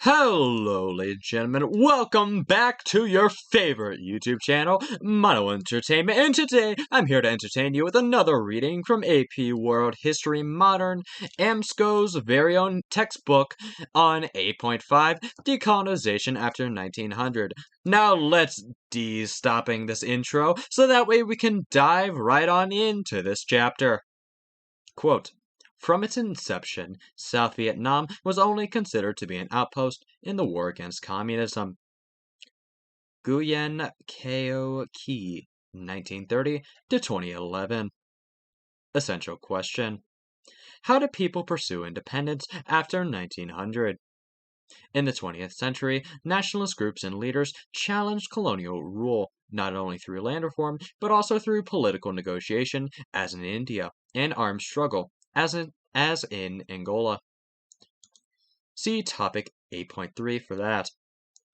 Hello, ladies and gentlemen. Welcome back to your favorite YouTube channel, Mono Entertainment, and today I'm here to entertain you with another reading from AP World History Modern, AMSCO's very own textbook on 8.5, Decolonization after 1900. Now let's stopping this intro so that way we can dive right on into this chapter. Quote, from its inception, South Vietnam was only considered to be an outpost in the war against communism. Nguyen Cao Ky, 1930 to 2011. Essential question. How did people pursue independence after 1900? In the 20th century, nationalist groups and leaders challenged colonial rule, not only through land reform, but also through political negotiation, as in India, and armed struggle, as in Angola. See topic 8.3 for that.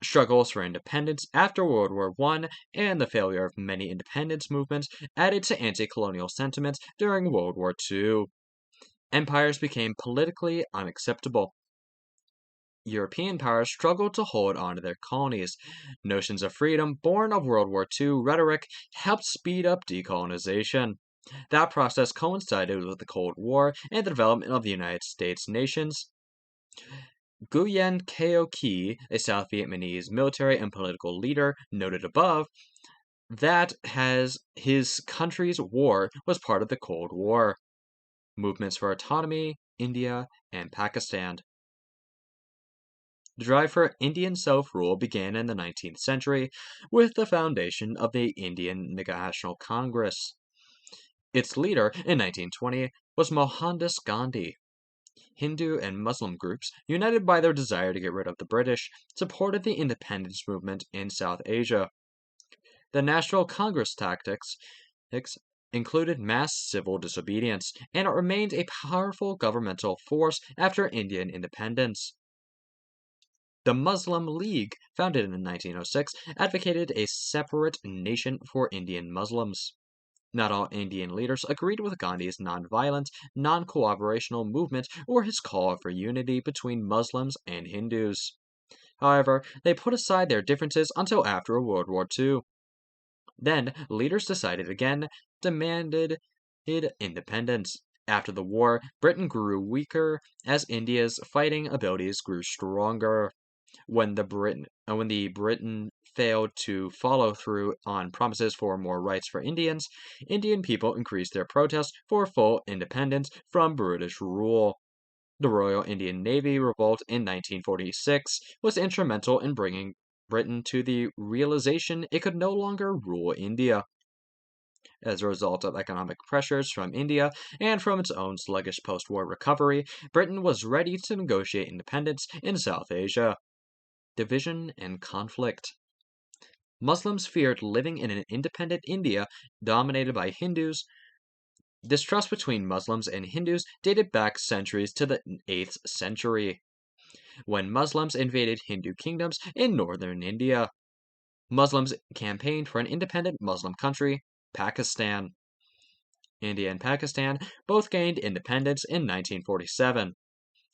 Struggles for independence after World War I and the failure of many independence movements added to anti-colonial sentiments during World War II. Empires became politically unacceptable. European powers struggled to hold on to their colonies. Notions of freedom born of World War II rhetoric helped speed up decolonization. That process coincided with the Cold War and the development of the United States nations. Nguyen Cao Ky, a South Vietnamese military and political leader noted above, that his country's war was part of the Cold War. Movements for autonomy, India, and Pakistan. The drive for Indian self-rule began in the 19th century with the foundation of the Indian National Congress. Its leader in 1920 was Mohandas Gandhi. Hindu and Muslim groups, united by their desire to get rid of the British, supported the independence movement in South Asia. The National Congress tactics included mass civil disobedience, and it remained a powerful governmental force after Indian independence. The Muslim League, founded in 1906, advocated a separate nation for Indian Muslims. Not all Indian leaders agreed with Gandhi's non-violent, non-cooperational movement or his call for unity between Muslims and Hindus. However, they put aside their differences until after World War II. Then, leaders demanded independence. After the war, Britain grew weaker as India's fighting abilities grew stronger. When Britain failed to follow through on promises for more rights for Indians, Indian people increased their protests for full independence from British rule. The Royal Indian Navy revolt in 1946 was instrumental in bringing Britain to the realization it could no longer rule India. As a result of economic pressures from India and from its own sluggish post-war recovery, Britain was ready to negotiate independence in South Asia. Division and conflict. Muslims feared living in an independent India dominated by Hindus. Distrust between Muslims and Hindus dated back centuries to the 8th century, when Muslims invaded Hindu kingdoms in northern India. Muslims campaigned for an independent Muslim country, Pakistan. India and Pakistan both gained independence in 1947.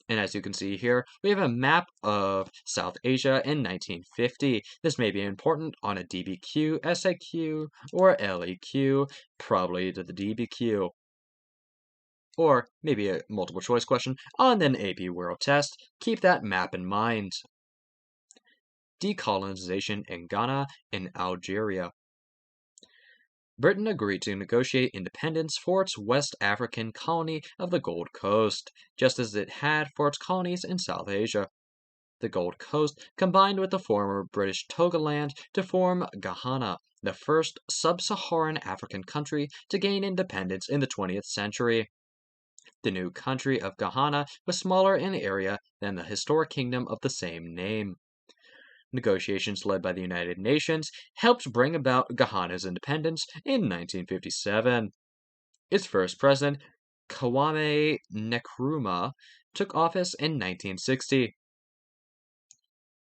And as you can see here, we have a map of South Asia in 1950. This may be important on a DBQ, SAQ, or LEQ, probably to the DBQ. Or maybe a multiple choice question on an AP World test. Keep that map in mind. Decolonization in Ghana and Algeria. Britain agreed to negotiate independence for its West African colony of the Gold Coast, just as it had for its colonies in South Asia. The Gold Coast combined with the former British Togoland to form Gahana, the first sub-Saharan African country to gain independence in the 20th century. The new country of Gahana was smaller in area than the historic kingdom of the same name. Negotiations led by the United Nations helped bring about Gahana's independence in 1957. Its first president, Kwame Nkrumah, took office in 1960.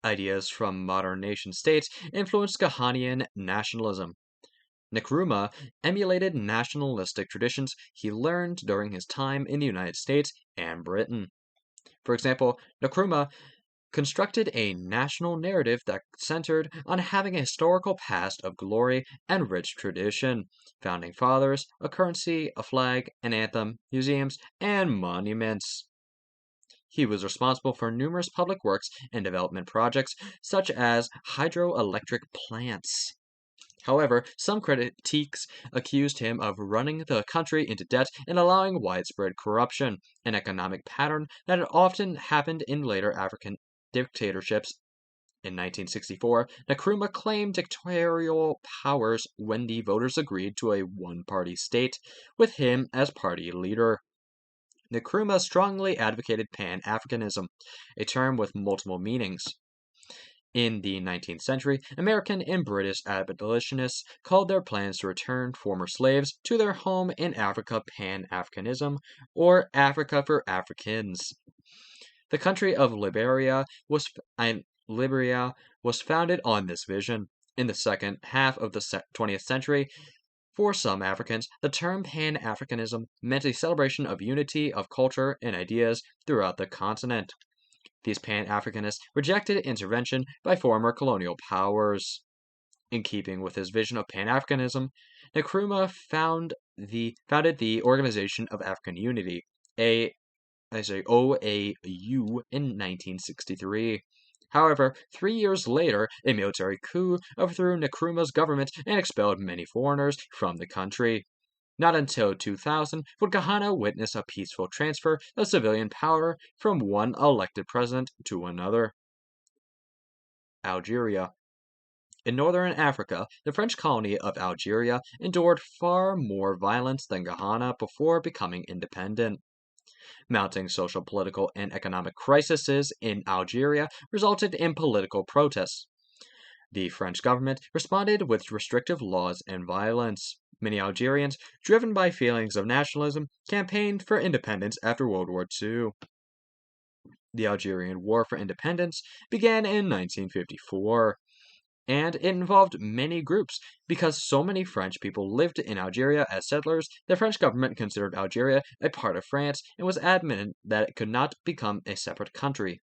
Ideas from modern nation-states influenced Ghanaian nationalism. Nkrumah emulated nationalistic traditions he learned during his time in the United States and Britain. For example, Nkrumah constructed a national narrative that centered on having a historical past of glory and rich tradition, founding fathers, a currency, a flag, an anthem, museums, and monuments. He was responsible for numerous public works and development projects, such as hydroelectric plants. However, some critiques accused him of running the country into debt and allowing widespread corruption, an economic pattern that had often happened in later African dictatorships. In 1964, Nkrumah claimed dictatorial powers when the voters agreed to a one-party state, with him as party leader. Nkrumah strongly advocated Pan-Africanism, a term with multiple meanings. In the 19th century, American and British abolitionists called their plans to return former slaves to their home in Africa Pan-Africanism, or Africa for Africans. The country of Liberia was founded on this vision. In the second half of the 20th century, for some Africans, the term Pan-Africanism meant a celebration of unity of culture and ideas throughout the continent. These Pan-Africanists rejected intervention by former colonial powers. In keeping with his vision of Pan-Africanism, Nkrumah founded the Organization of African Unity, OAU, in 1963. However, 3 years later, a military coup overthrew Nkrumah's government and expelled many foreigners from the country. Not until 2000 would Gahana witness a peaceful transfer of civilian power from one elected president to another. Algeria. In northern Africa, the French colony of Algeria endured far more violence than Gahana before becoming independent. Mounting social, political, and economic crises in Algeria resulted in political protests. The French government responded with restrictive laws and violence. Many Algerians, driven by feelings of nationalism, campaigned for independence after World War II. The Algerian War for Independence began in 1954, and it involved many groups. Because so many French people lived in Algeria as settlers, the French government considered Algeria a part of France and was adamant that it could not become a separate country.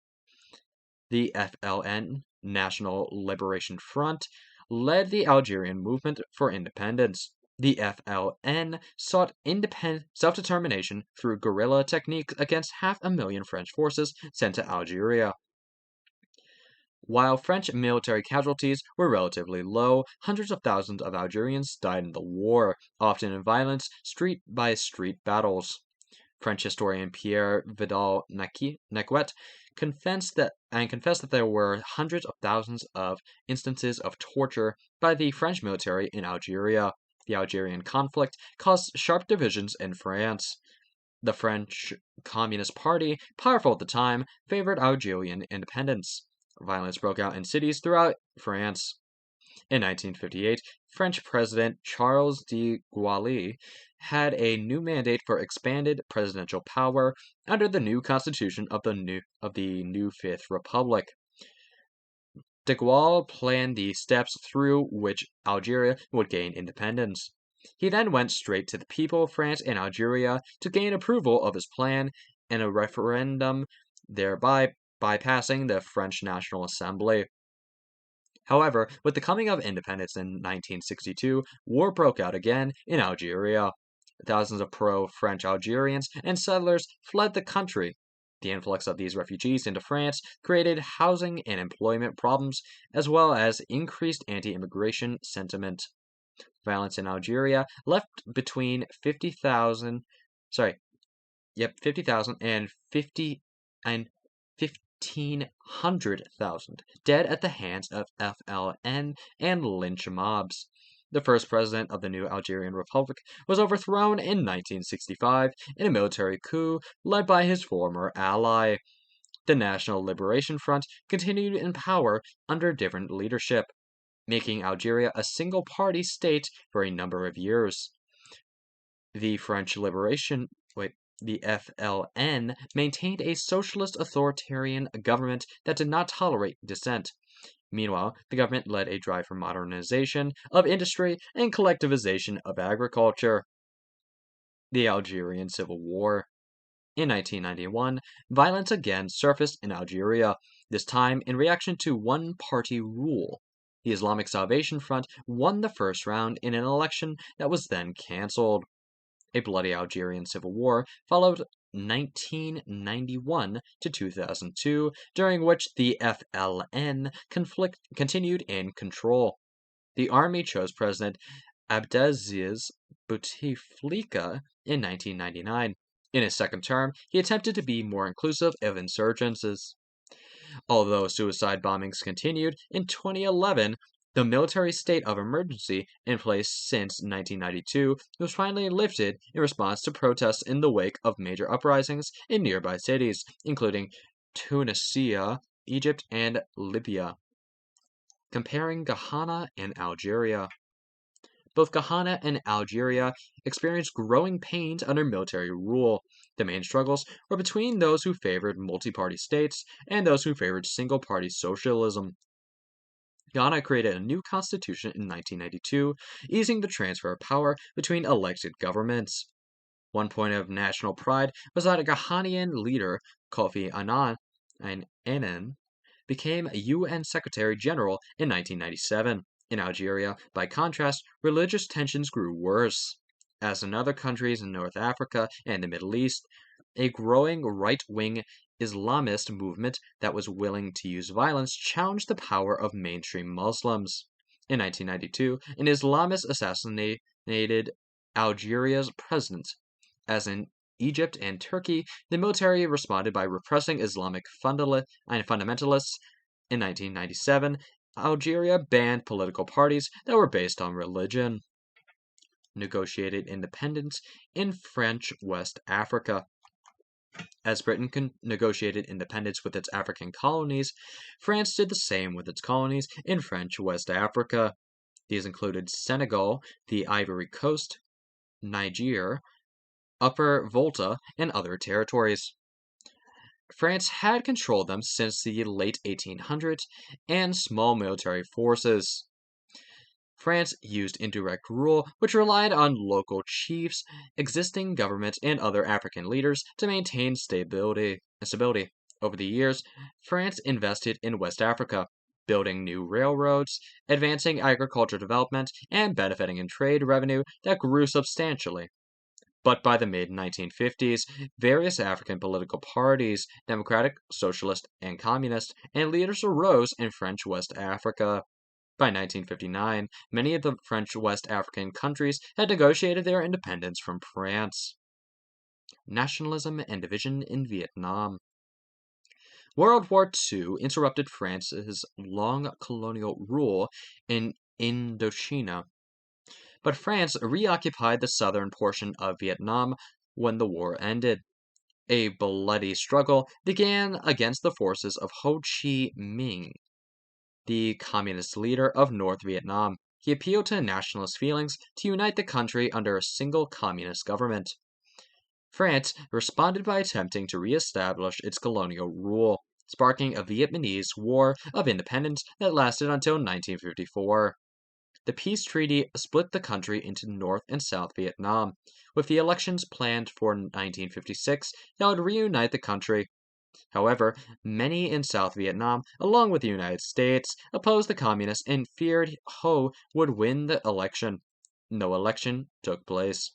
The FLN, National Liberation Front, led the Algerian movement for independence. The FLN sought self-determination through guerrilla techniques against 500,000 French forces sent to Algeria. While French military casualties were relatively low, hundreds of thousands of Algerians died in the war, often in violent street-by-street battles. French historian Pierre Vidal-Naquet confessed that there were hundreds of thousands of instances of torture by the French military in Algeria. The Algerian conflict caused sharp divisions in France. The French Communist Party, powerful at the time, favored Algerian independence. Violence broke out in cities throughout France. In 1958, French President Charles de Gaulle had a new mandate for expanded presidential power under the new constitution of the new Fifth Republic. De Gaulle planned the steps through which Algeria would gain independence. He then went straight to the people of France and Algeria to gain approval of his plan in a referendum, thereby bypassing the French National Assembly. However, with the coming of independence in 1962, war broke out again in Algeria. Thousands of pro-French Algerians and settlers fled the country. The influx of these refugees into France created housing and employment problems, as well as increased anti-immigration sentiment. Violence in Algeria left between 50,000 and 1,500,000 dead at the hands of FLN and lynch mobs. The first president of the new Algerian Republic was overthrown in 1965 in a military coup led by his former ally. The National Liberation Front continued in power under different leadership, making Algeria a single-party state for a number of years. The FLN maintained a socialist authoritarian government that did not tolerate dissent. Meanwhile, the government led a drive for modernization of industry and collectivization of agriculture. The Algerian Civil War. In 1991, violence again surfaced in Algeria, this time in reaction to one-party rule. The Islamic Salvation Front won the first round in an election that was then cancelled. A bloody Algerian Civil War followed 1991 to 2002, during which the FLN conflict continued in control. The army chose President Abdelaziz Bouteflika in 1999. In his second term, he attempted to be more inclusive of insurgents. Although suicide bombings continued, in 2011, the military state of emergency in place since 1992 was finally lifted in response to protests in the wake of major uprisings in nearby cities, including Tunisia, Egypt, and Libya. Comparing Gahana and Algeria. Both Gahana and Algeria experienced growing pains under military rule. The main struggles were between those who favored multi-party states and those who favored single-party socialism. Ghana created a new constitution in 1992, easing the transfer of power between elected governments. One point of national pride was that a Ghanaian leader, Kofi Annan, became a UN Secretary General in 1997. In Algeria, by contrast, religious tensions grew worse. As in other countries in North Africa and the Middle East, a growing right-wing Islamist movement that was willing to use violence challenged the power of mainstream Muslims. In 1992, an Islamist assassinated Algeria's president. As in Egypt and Turkey, the military responded by repressing Islamic fundamentalists. In 1997, Algeria banned political parties that were based on religion. Negotiated independence in French West Africa. As Britain negotiated independence with its African colonies, France did the same with its colonies in French West Africa. These included Senegal, the Ivory Coast, Niger, Upper Volta, and other territories. France had controlled them since the late 1800s and small military forces. France used indirect rule, which relied on local chiefs, existing governments, and other African leaders to maintain stability. Over the years, France invested in West Africa, building new railroads, advancing agricultural development, and benefiting in trade revenue that grew substantially. But by the mid-1950s, various African political parties, democratic, socialist, and communist, and leaders arose in French West Africa. By 1959, many of the French West African countries had negotiated their independence from France. Nationalism and division in Vietnam. World War II interrupted France's long colonial rule in Indochina, but France reoccupied the southern portion of Vietnam when the war ended. A bloody struggle began against the forces of Ho Chi Minh, the communist leader of North Vietnam. He appealed to nationalist feelings to unite the country under a single communist government. France responded by attempting to re-establish its colonial rule, sparking a Vietnamese War of Independence that lasted until 1954. The peace treaty split the country into North and South Vietnam, with the elections planned for 1956 that would reunite the country. However, many in South Vietnam, along with the United States, opposed the communists and feared Ho would win the election. No election took place.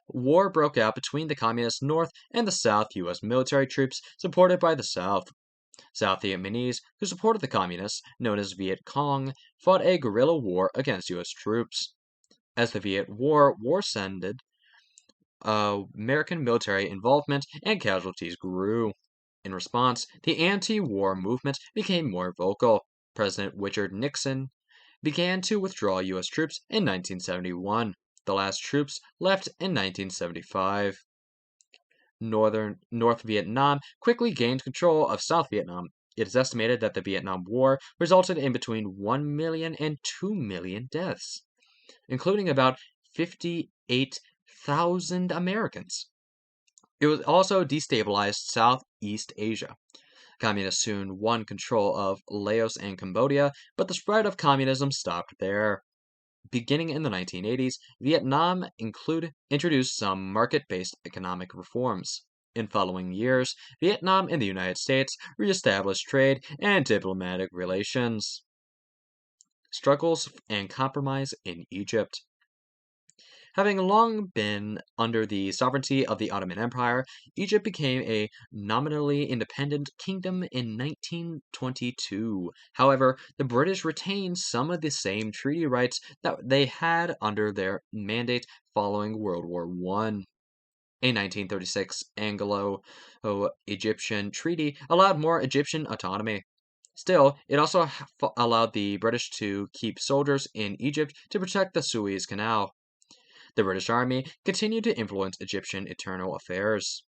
War broke out between the Communist North and the South U.S. military troops supported by the South. South Vietnamese, who supported the Communists, known as Viet Cong, fought a guerrilla war against U.S. troops. As the Viet War worsened, American military involvement and casualties grew. In response, the anti-war movement became more vocal. President Richard Nixon began to withdraw U.S. troops in 1971. The last troops left in 1975. North Vietnam quickly gained control of South Vietnam. It is estimated that the Vietnam War resulted in between 1 million and 2 million deaths, including about 58,000 Americans. It was also destabilized Southeast Asia. Communists soon won control of Laos and Cambodia, but the spread of communism stopped there. beginning in the 1980s, Vietnam introduced some market-based economic reforms. In following years, Vietnam and the United States reestablished trade and diplomatic relations. Struggles and compromise in Egypt. Having long been under the sovereignty of the Ottoman Empire, Egypt became a nominally independent kingdom in 1922. However, the British retained some of the same treaty rights that they had under their mandate following World War I. A 1936 Anglo-Egyptian treaty allowed more Egyptian autonomy. Still, it also allowed the British to keep soldiers in Egypt to protect the Suez Canal. The British Army continued to influence Egyptian internal affairs.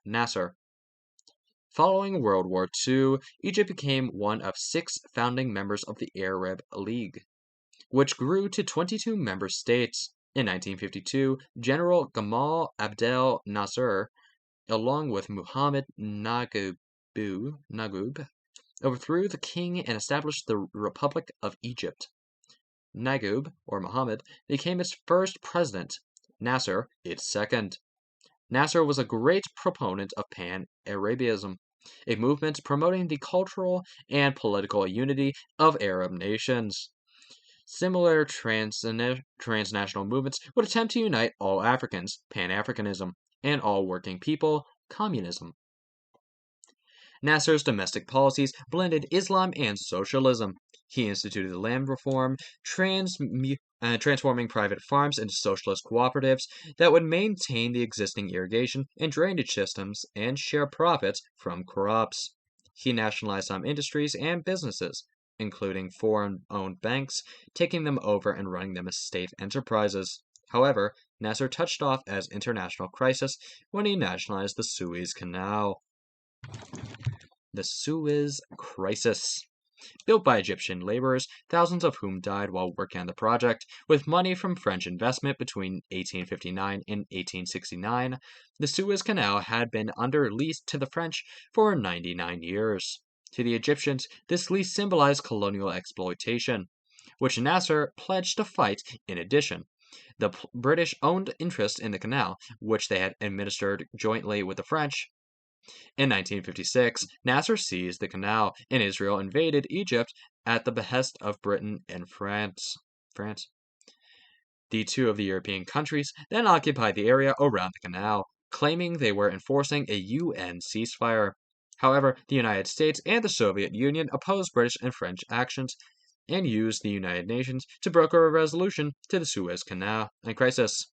Nasser. Following World War II, Egypt became one of 6 founding members of the Arab League, which grew to 22 member states. In 1952, General Gamal Abdel Nasser, along with Muhammad Naguib, overthrew the king and established the Republic of Egypt. Naguib, or Muhammad, became its first president, Nasser its second. Nasser was a great proponent of Pan-Arabism, a movement promoting the cultural and political unity of Arab nations. Similar transnational movements would attempt to unite all Africans, Pan-Africanism, and all working people, communism. Nasser's domestic policies blended Islam and socialism. He instituted land reform, transforming private farms into socialist cooperatives that would maintain the existing irrigation and drainage systems and share profits from crops. He nationalized some industries and businesses, including foreign-owned banks, taking them over and running them as state enterprises. However, Nasser touched off as international crisis when he nationalized the Suez Canal. The Suez Crisis. Built by Egyptian laborers, thousands of whom died while working on the project, with money from French investment between 1859 and 1869, the Suez Canal had been under lease to the French for 99 years. To the Egyptians, this lease symbolized colonial exploitation, which Nasser pledged to fight. In addition, the British owned interest in the canal, which they had administered jointly with the French. In 1956, Nasser seized the canal, and Israel invaded Egypt at the behest of Britain and France. The 2 of the European countries then occupied the area around the canal, claiming they were enforcing a UN ceasefire. However, the United States and the Soviet Union opposed British and French actions and used the United Nations to broker a resolution to the Suez Canal crisis.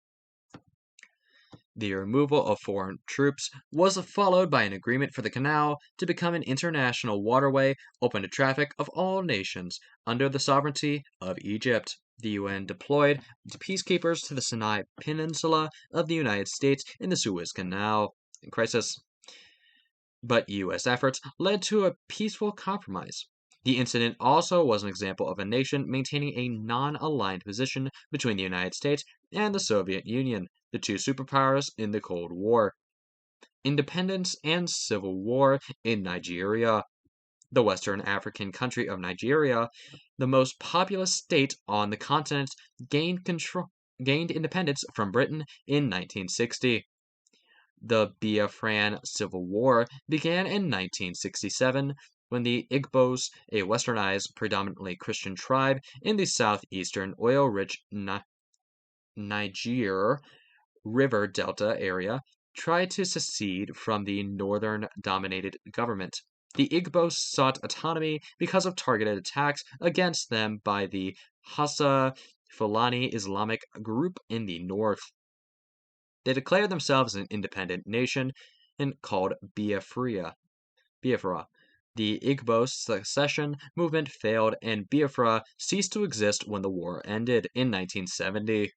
The removal of foreign troops was followed by an agreement for the canal to become an international waterway open to traffic of all nations under the sovereignty of Egypt. The UN deployed peacekeepers to the Sinai Peninsula of the United States in the Suez Canal crisis. But U.S. efforts led to a peaceful compromise. The incident also was an example of a nation maintaining a non-aligned position between the United States and the Soviet Union, the 2 superpowers in the Cold War. Independence and Civil War in Nigeria. The Western African country of Nigeria, the most populous state on the continent, gained independence from Britain in 1960. The Biafran Civil War began in 1967 when the Igbos, a westernized, predominantly Christian tribe in the southeastern oil-rich Niger River Delta area, tried to secede from the northern-dominated government. The Igbos sought autonomy because of targeted attacks against them by the Hausa Fulani Islamic group in the north. They declared themselves an independent nation and called Biafra. The Igbo secession movement failed, and Biafra ceased to exist when the war ended in 1970.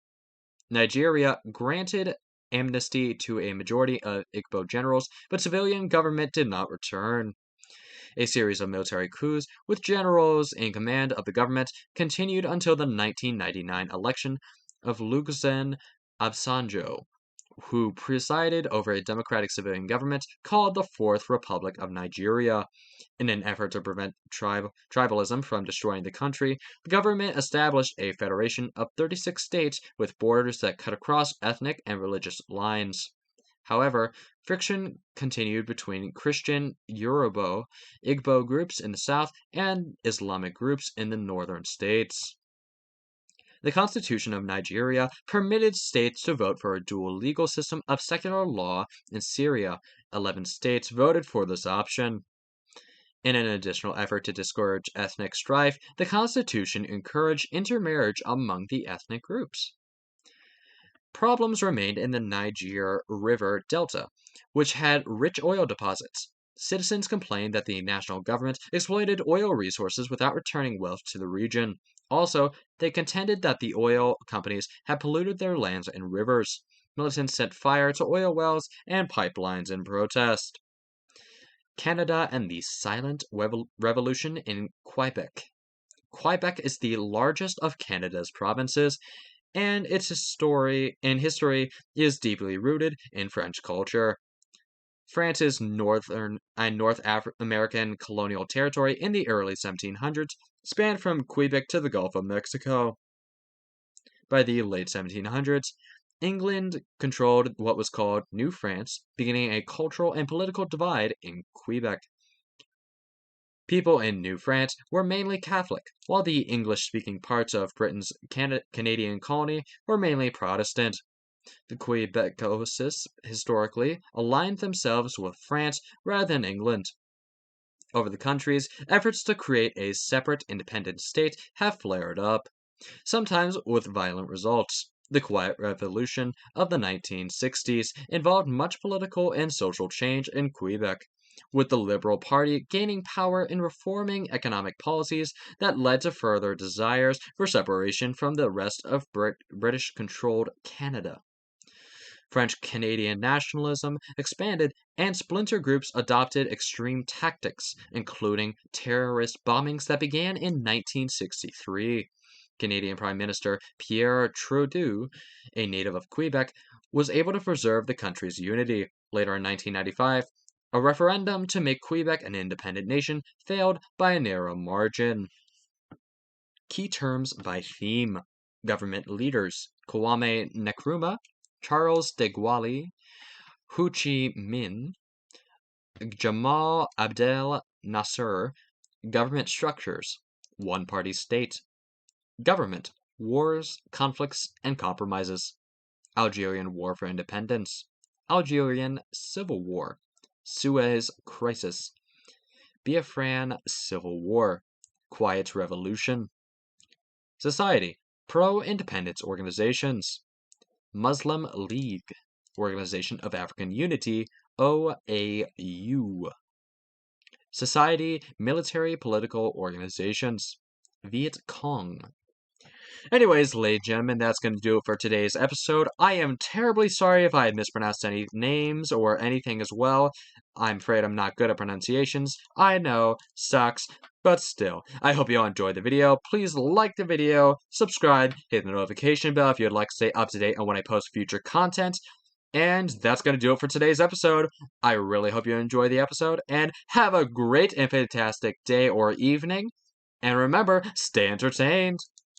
Nigeria granted amnesty to a majority of Igbo generals, but civilian government did not return. A series of military coups with generals in command of the government continued until the 1999 election of Olusegun Obasanjo, who presided over a democratic civilian government called the Fourth Republic of Nigeria. In an effort to prevent tribalism from destroying the country, the government established a federation of 36 states with borders that cut across ethnic and religious lines. However, friction continued between Christian, Yoruba, Igbo groups in the south and Islamic groups in the northern states. The Constitution of Nigeria permitted states to vote for a dual legal system of secular law in Syria. 11 states voted for this option. In an additional effort to discourage ethnic strife, the Constitution encouraged intermarriage among the ethnic groups. Problems remained in the Niger River Delta, which had rich oil deposits. Citizens complained that the national government exploited oil resources without returning wealth to the region. Also, they contended that the oil companies had polluted their lands and rivers. Militants set fire to oil wells and pipelines in protest. Canada and the Silent Revolution in Quebec. Quebec is the largest of Canada's provinces, and its history is deeply rooted in French culture. France's North American colonial territory in the early 1700s spanned from Quebec to the Gulf of Mexico. By the late 1700s, England controlled what was called New France, beginning a cultural and political divide in Quebec. People in New France were mainly Catholic, while the English-speaking parts of Britain's Canadian colony were mainly Protestant. The Quebecosists historically aligned themselves with France rather than England. Over the countries, efforts to create a separate independent state have flared up, sometimes with violent results. The Quiet Revolution of the 1960s involved much political and social change in Quebec, with the Liberal Party gaining power in reforming economic policies that led to further desires for separation from the rest of British-controlled Canada. French-Canadian nationalism expanded, and splinter groups adopted extreme tactics, including terrorist bombings that began in 1963. Canadian Prime Minister Pierre Trudeau, a native of Quebec, was able to preserve the country's unity. Later in 1995, a referendum to make Quebec an independent nation failed by a narrow margin. Key terms by theme. Government leaders: Kwame Nkrumah, Charles de Gaulle, Ho Chi Minh, Jamal Abdel Nasser. Government structures: one-party state. Government: wars, conflicts, and compromises. Algerian War for Independence. Algerian Civil War. Suez Crisis. Biafran Civil War. Quiet Revolution. Society: pro-independence organizations. Muslim League, Organization of African Unity, OAU. Society: military political organizations. Viet Cong. Anyways, ladies and gentlemen, that's going to do it for today's episode. I am terribly sorry if I had mispronounced any names or anything as well. I'm afraid I'm not good at pronunciations. I know, sucks, but still. I hope you all enjoyed the video. Please like the video, subscribe, hit the notification bell if you'd like to stay up to date on when I post future content. And that's going to do it for today's episode. I really hope you enjoy the episode, and have a great and fantastic day or evening. And remember, stay entertained.